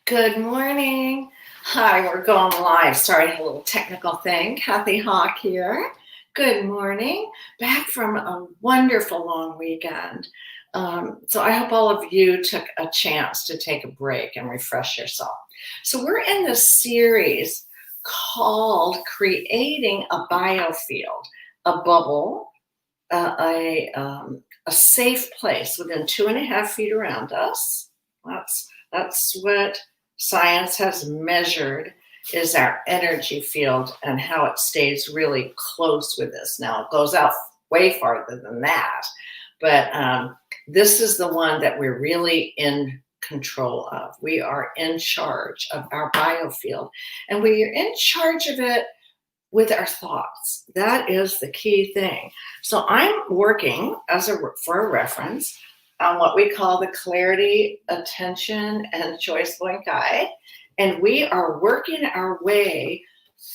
Good morning. Hi, we're going live. Sorry, a little technical thing. Kathy Hawk here. Good morning. Back from a wonderful long weekend. So I hope all of you took a chance to take a break and refresh yourself. So we're in this series called Creating a Biofield, a bubble, a safe place within 2.5 feet around us. That's what science has measured is our energy field and how it stays really close with us. Now, it goes out way farther than that, but this is the one that we're really in control of. We are in charge of our biofield, and we are in charge of it with our thoughts. That is the key thing. So I'm working for a reference on what we call the Clarity, Attention, and Choice Point Guide. And we are working our way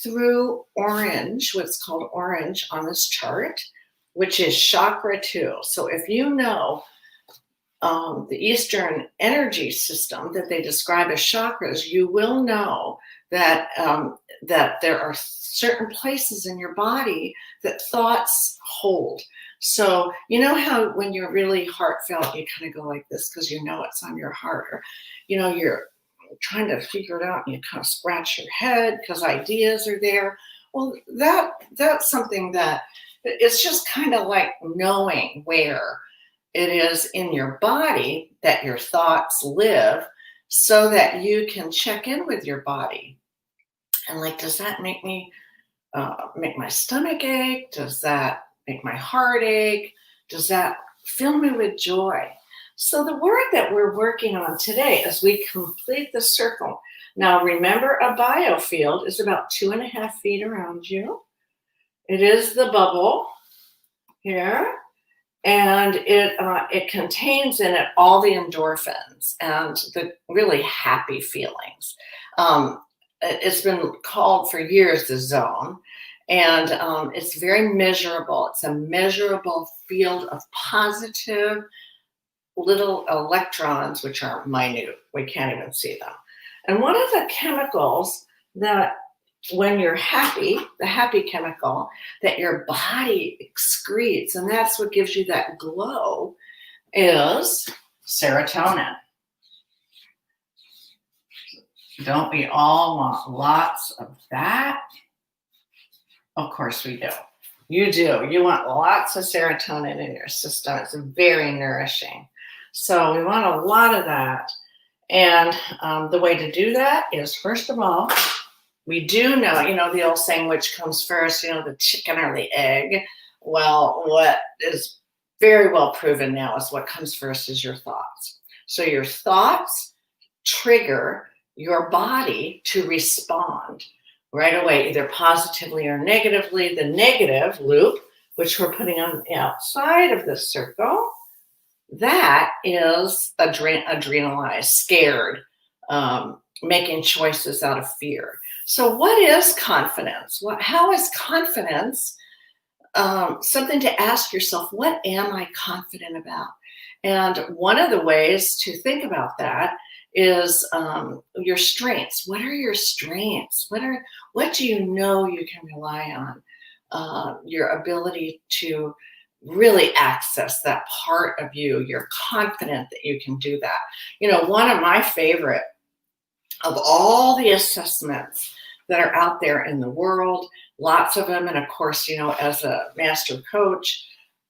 through orange, what's called orange on this chart, which is chakra 2. So if you know the Eastern energy system that they describe as chakras, you will know that, that there are certain places in your body that thoughts hold. So you know how when you're really heartfelt, you kind of go like this because you know it's on your heart, or you're trying to figure it out and you kind of scratch your head because ideas are there. Well, that's something that it's just kind of like knowing where it is in your body that your thoughts live so that you can check in with your body. And like, does that make my stomach ache? Does that make my heart ache? Does that fill me with joy? So the word that we're working on today as we complete the circle. Now remember, a biofield is about 2.5 feet around you. It is the bubble here. And it contains in it all the endorphins and the really happy feelings. It's been called for years the zone, and it's very measurable. It's a measurable field of positive little electrons, which are minute. We can't even see them. And one of the chemicals that when you're happy, the happy chemical that your body excretes, and that's what gives you that glow, is serotonin. Don't we all want lots of that? Of course we do. You do. You want lots of serotonin in your system. It's very nourishing. So we want a lot of that. And the way to do that is, first of all, we do know, the old saying, which comes first, the chicken or the egg. Well, what is very well proven now is what comes first is your thoughts. So your thoughts trigger your body to respond right away, either positively or negatively. The negative loop, which we're putting on the outside of this circle, that is adrenalized, scared, making choices out of fear. So what is confidence? How is confidence something to ask yourself? What am I confident about? And one of the ways to think about that is your strengths. What are your strengths? What do you know you can rely on? Your ability to really access that part of you. You're confident that you can do that. One of my favorite of all the assessments that are out there in the world, lots of them. And of course, as a master coach,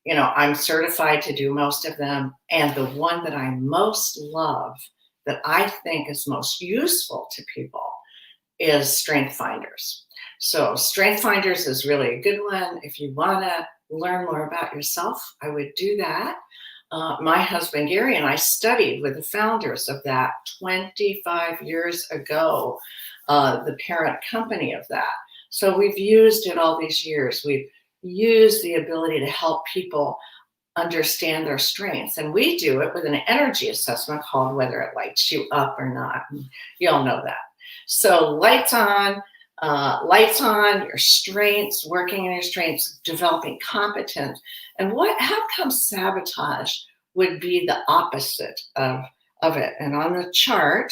I'm certified to do most of them. And the one that I most love, that I think is most useful to people, is Strength Finders. So Strength Finders is really a good one. If you want to learn more about yourself, I would do that. My husband Gary and I studied with the founders of that 25 years ago, the parent company of that. So we've used it all these years. We've used the ability to help people understand their strengths. And we do it with an energy assessment called Whether It Lights You Up or Not. You all know that. So lights on, your strengths, working on your strengths, developing competence. And how come sabotage would be the opposite of it? And on the chart,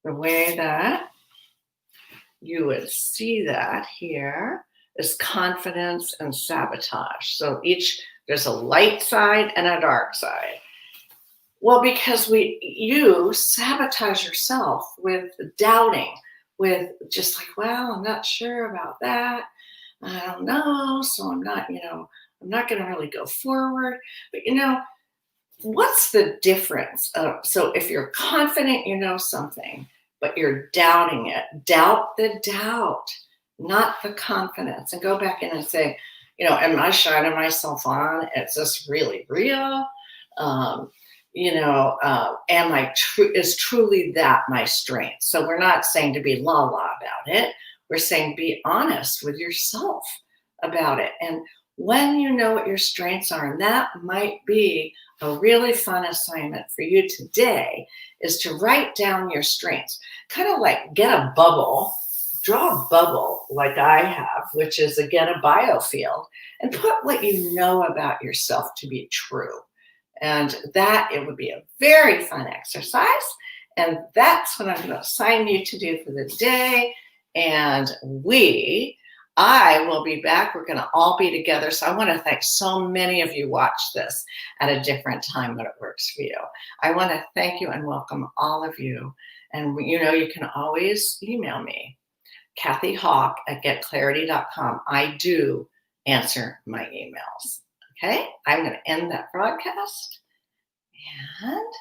the way that you would see that here is confidence and sabotage. So there's a light side and a dark side. Well, because you sabotage yourself with doubting, with just like, well, I'm not sure about that. I don't know. So I'm not going to really go forward. But what's the difference? So if you're confident you know something, but you're doubting it, doubt the doubt, not the confidence. And go back in and say, am I shining myself on? Is this really real? Um, is truly that my strength? So we're not saying to be la la about it. We're saying be honest with yourself about it. And when you know what your strengths are, and that might be a really fun assignment for you today, is to write down your strengths. Kind of like get a bubble, draw a bubble like I have, which is again a biofield, and put what you know about yourself to be true. And that it would be a very fun exercise. And that's what I'm going to assign you to do for the day. And I will be back. We're going to all be together. So I want to thank so many of you watch this at a different time when it works for you. I want to thank you and welcome all of you. And you can always email me, Kathy Hawk at getclarity.com. I do answer my emails. Okay, I'm going to end that broadcast. And